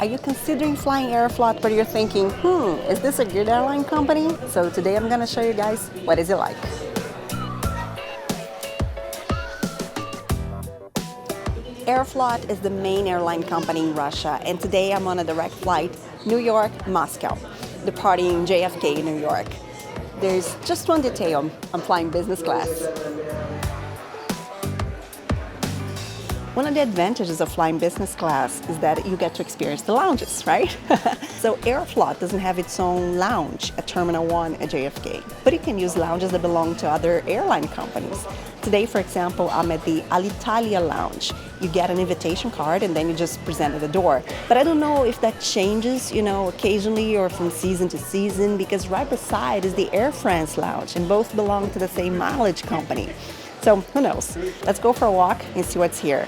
Are you considering flying Aeroflot, but you're thinking, is this a good airline company? So today I'm gonna show you guys what is it like. Aeroflot is the main airline company in Russia, and today I'm on a direct flight New York-Moscow, departing JFK, New York. There's just one detail, I'm flying business class. One of the advantages of flying business class is that you get to experience the lounges, right? So Aeroflot doesn't have its own lounge at Terminal 1 at JFK, but you can use lounges that belong to other airline companies. Today, for example, I'm at the Alitalia lounge. You get an invitation card and then you just present at the door. But I don't know if that changes, occasionally or from season to season, because right beside is the Air France lounge, and both belong to the same mileage company. So who knows? Let's go for a walk and see what's here.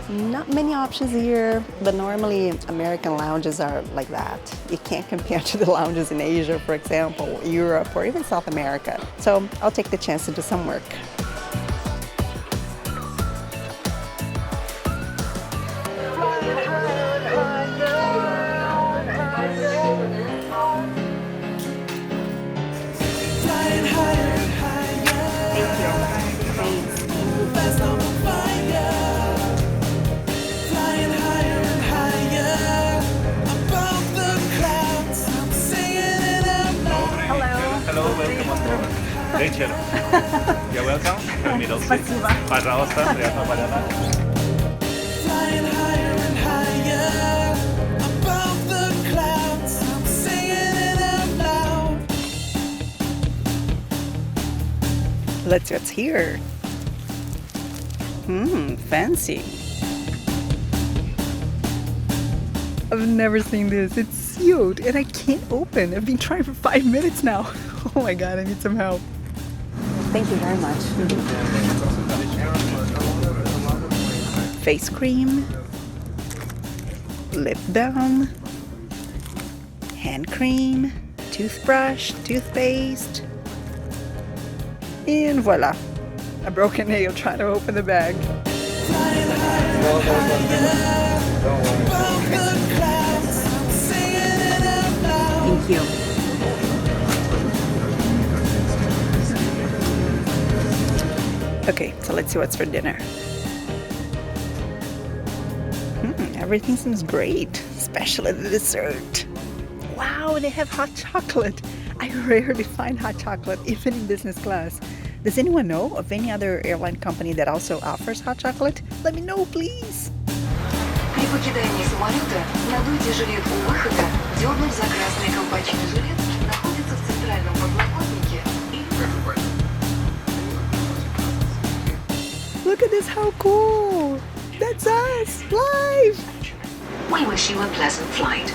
Not many options here, but normally American lounges are like that. You can't compare to the lounges in Asia, for example, Europe, or even South America. So I'll take the chance to do some work. Вечер. You're welcome. Middle seat. Пожалуйста, приятного полета. Let's see what's here. Fancy. I've never seen this. It's sealed and I can't open. I've been trying for 5 minutes now. Oh my God, I need some help. Thank you very much. Face cream, lip balm, hand cream, toothbrush, toothpaste, and voila, a broken nail trying to open the bag. Thank you. Okay, so let's see what's for dinner. Everything seems great, especially the dessert. Wow, they have hot chocolate. I rarely find hot chocolate, even in business class. Does anyone know of any other airline company that also offers hot chocolate? Let me know, please. При покидании самолета надуйте жилет у выхода, дернув за красный колпачный жилет, находится в центральном подлокотнике и... Look at this, how cool! That's us, live! We wish you a pleasant flight.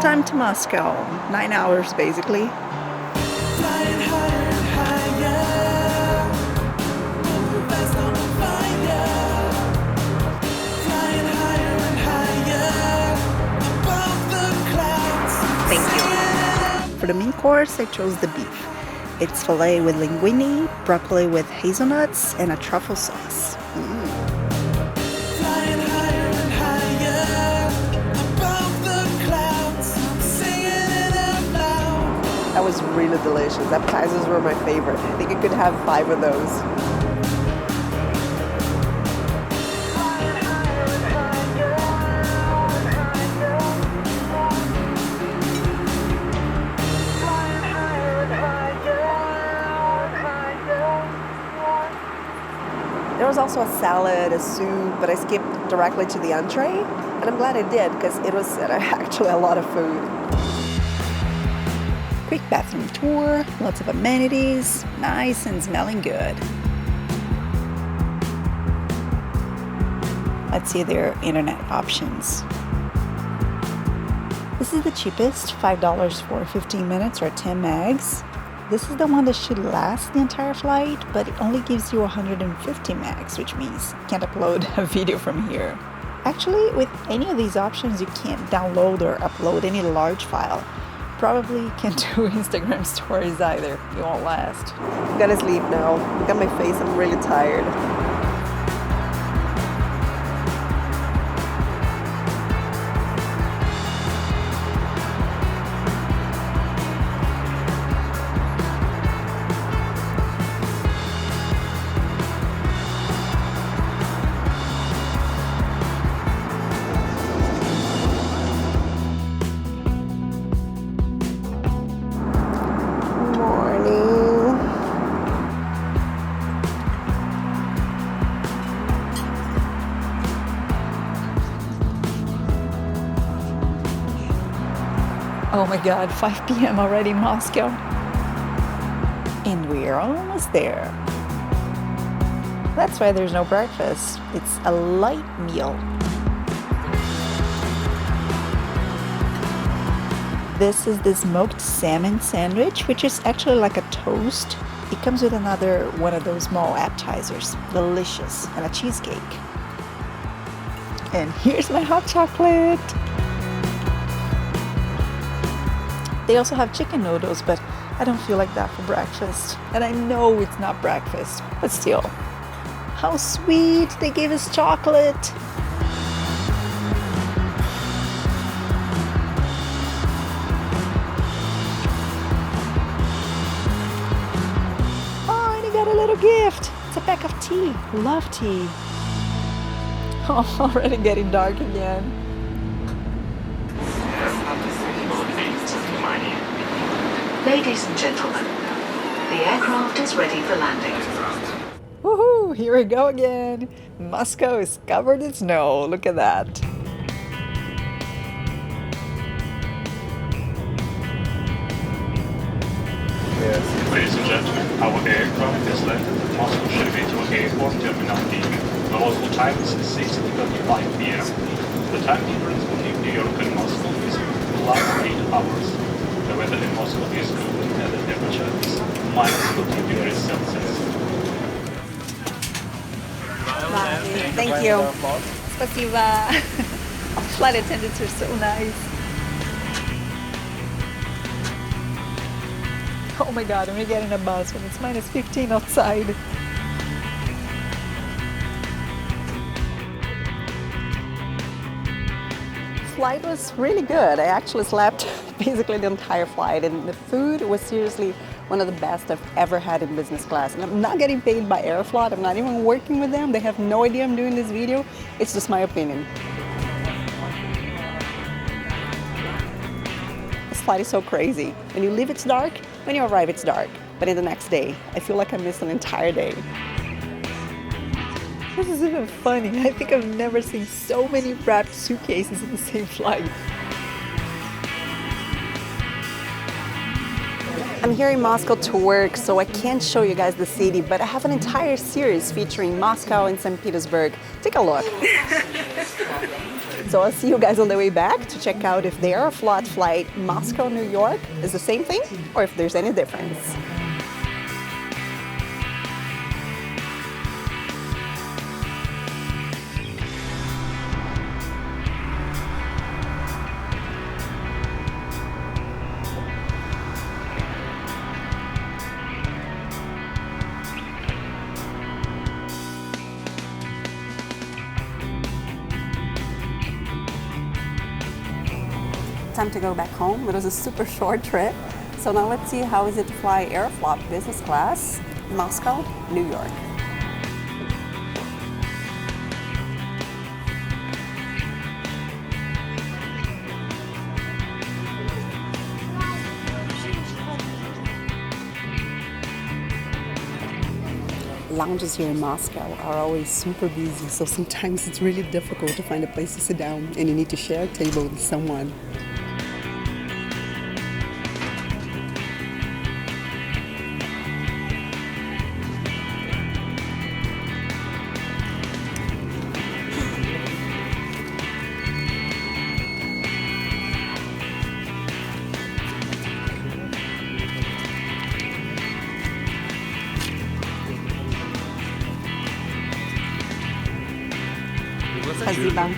Time to Moscow, 9 hours basically. For the main course, I chose the beef. It's filet with linguine, broccoli with hazelnuts, and a truffle sauce. That was really delicious. Appetizers were my favorite. I think I could have 5 of those. There was also a salad, a soup, but I skipped directly to the entree, and I'm glad I did because it was actually a lot of food. Quick bathroom tour, lots of amenities, nice and smelling good. Let's see their internet options. This is the cheapest, $5 for 15 minutes or 10 megs. This is the one that should last the entire flight, but it only gives you 150 megs, which means you can't upload a video from here. Actually, with any of these options, you can't download or upload any large file. Probably can't do Instagram stories either. You won't last. I'm gonna sleep now. Look at my face, I'm really tired. Oh my god, 5 p.m. already in Moscow. And we're almost there. That's why there's no breakfast. It's a light meal. This is the smoked salmon sandwich, which is actually like a toast. It comes with another one of those small appetizers. Delicious. And a cheesecake. And here's my hot chocolate. They also have chicken noodles, but I don't feel like that for breakfast. And I know it's not breakfast, but still. How sweet! They gave us chocolate! Oh, and he got a little gift! It's a pack of tea. Love tea. Oh, already getting dark again. Ladies and gentlemen, the aircraft is ready for landing. Woohoo! Here we go again. Moscow is covered in snow. Look at that. Ladies and gentlemen, our aircraft has landed at Moscow Sheremetyevo Airport, Terminal D. The local time is 6:35 p.m. The time difference between New York and Moscow is +8 hours. The weather in Moscow is good and the temperature is -50 degrees Celsius. Thank you. Спасибо. Flight attendants are so nice. Oh my god, I'm getting a bus when it's -15 outside. Flight was really good. I actually slept basically the entire flight, and the food was seriously one of the best I've ever had in business class. And I'm not getting paid by Aeroflot. I'm not even working with them. They have no idea I'm doing this video. It's just my opinion. This flight is so crazy. When you leave, it's dark. When you arrive, it's dark. But in the next day, I feel like I missed an entire day. This is even funny. I think I've never seen so many wrapped suitcases in the same flight. I'm here in Moscow to work, so I can't show you guys the city, but I have an entire series featuring Moscow and St. Petersburg. Take a look. So I'll see you guys on the way back to check out if the Aeroflot flight Moscow-New York is the same thing or if there's any difference. Time to go back home. It was a super short trip. So now let's see how is it to fly Aeroflot business class, Moscow, New York. Lounges here in Moscow are always super busy, so sometimes it's really difficult to find a place to sit down and you need to share a table with someone. Спасибо.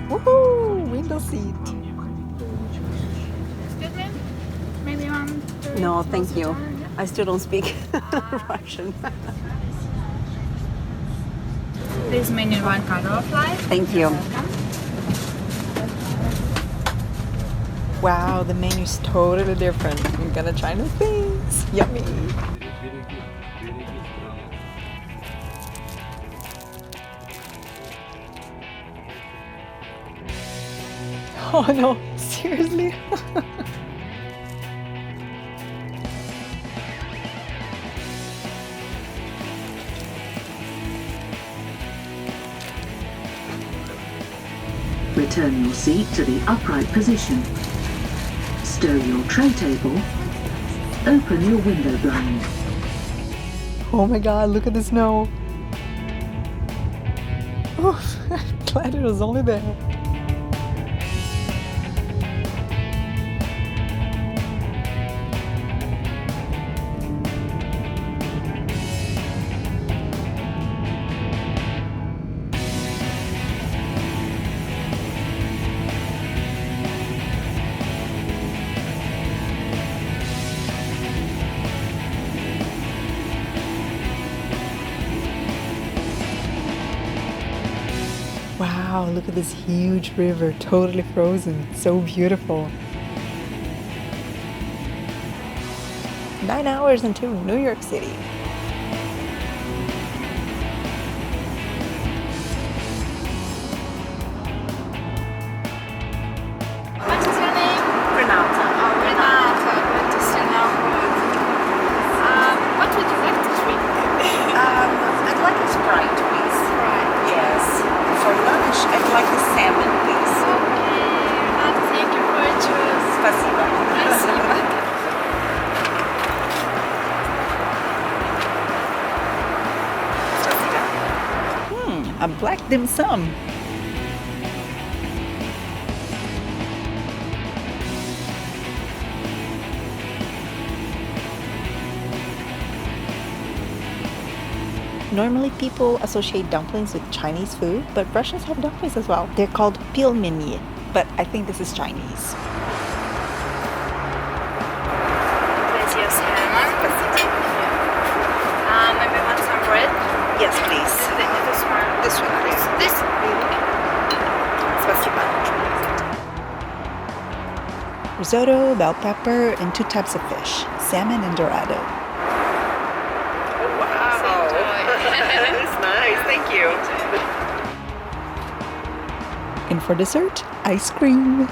Woohoo! Window seat. Excuse me? Maybe you want to No, close thank the you. door? Yeah. I still don't speak Russian. This menu one card Aeroflot. Thank you. Wow, the menu's totally different. We're gonna try new things. Yummy. Oh no, seriously? Return your seat to the upright position. Stow your tray table. Open your window blind. Oh my god, look at the snow. Oh, glad it was only there. Wow, look at this huge river, totally frozen. So beautiful. 9 hours until New York City. What is your name? Renata. Oh, Renata. Good to see you. What would you like to drink? I'd like a Sprite, please. Yes. For lunch, I'd like a salmon, please. Okay, Renata, thank you for your choice. Спасибо. Спасибо. A black dim sum. Normally people associate dumplings with Chinese food, but Russians have dumplings as well. They're called pilmeni, but I think this is Chinese. Please use salmon. Maybe want some bread? Yes, please. This one. This one, please. This? Спасибо. Risotto, bell pepper, and 2 types of fish, salmon and dorado. Wow. That's nice. Thank you. And for dessert, ice cream.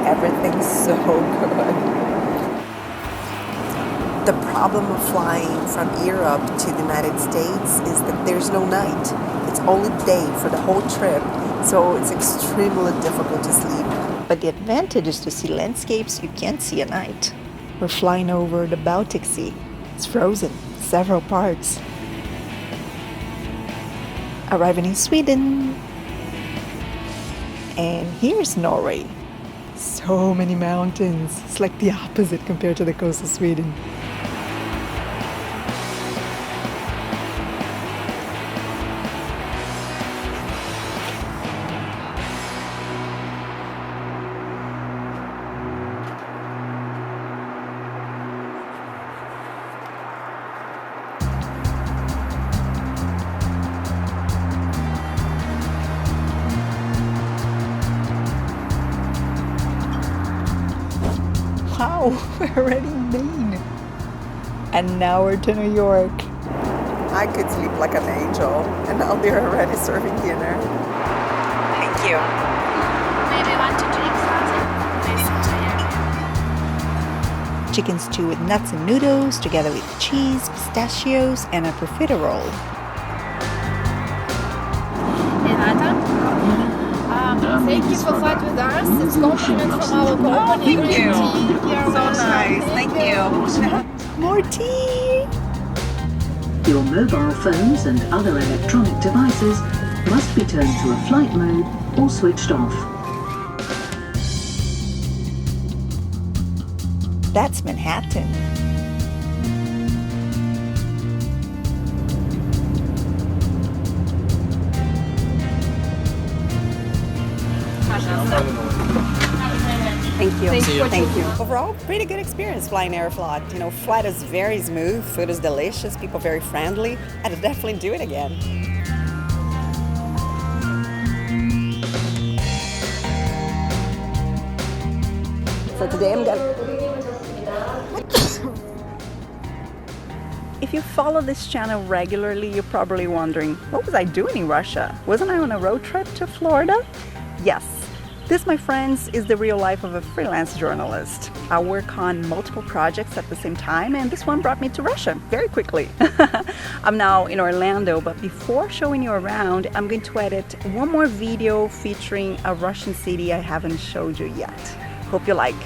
Everything's so good. The problem of flying from Europe to the United States is that there's no night. It's only day for the whole trip, so it's extremely difficult to sleep. But the advantage is to see landscapes you can't see at night. We're flying over the Baltic Sea. It's frozen, several parts. Arriving in Sweden. And here's Norway. So many mountains. It's like the opposite compared to the coast of Sweden. Wow, we're already in Maine. And now we're to New York. I could sleep like an angel, and now they're already serving dinner. Thank you. Maybe want to drink something? Maybe not. Chicken stew with nuts and noodles, together with cheese, pistachios, and a profiterole. Renata? Thank you for flight with us. It's compliment from our company. thank you. You're So welcome. nice. Thank you. More tea! Your mobile phones and other electronic devices must be turned to a flight mode or switched off. That's Manhattan. Thank you. Thank you. Overall, pretty good experience flying Aeroflot. You know, flight is very smooth, food is delicious, people very friendly. I'd definitely do it again. So today I'm gonna... If you follow this channel regularly, you're probably wondering, what was I doing in Russia? Wasn't I on a road trip to Florida? Yes. This, my friends, is the real life of a freelance journalist. I work on multiple projects at the same time, and this one brought me to Russia very quickly. I'm now in Orlando, but before showing you around, I'm going to edit one more video featuring a Russian city I haven't showed you yet. Hope you like.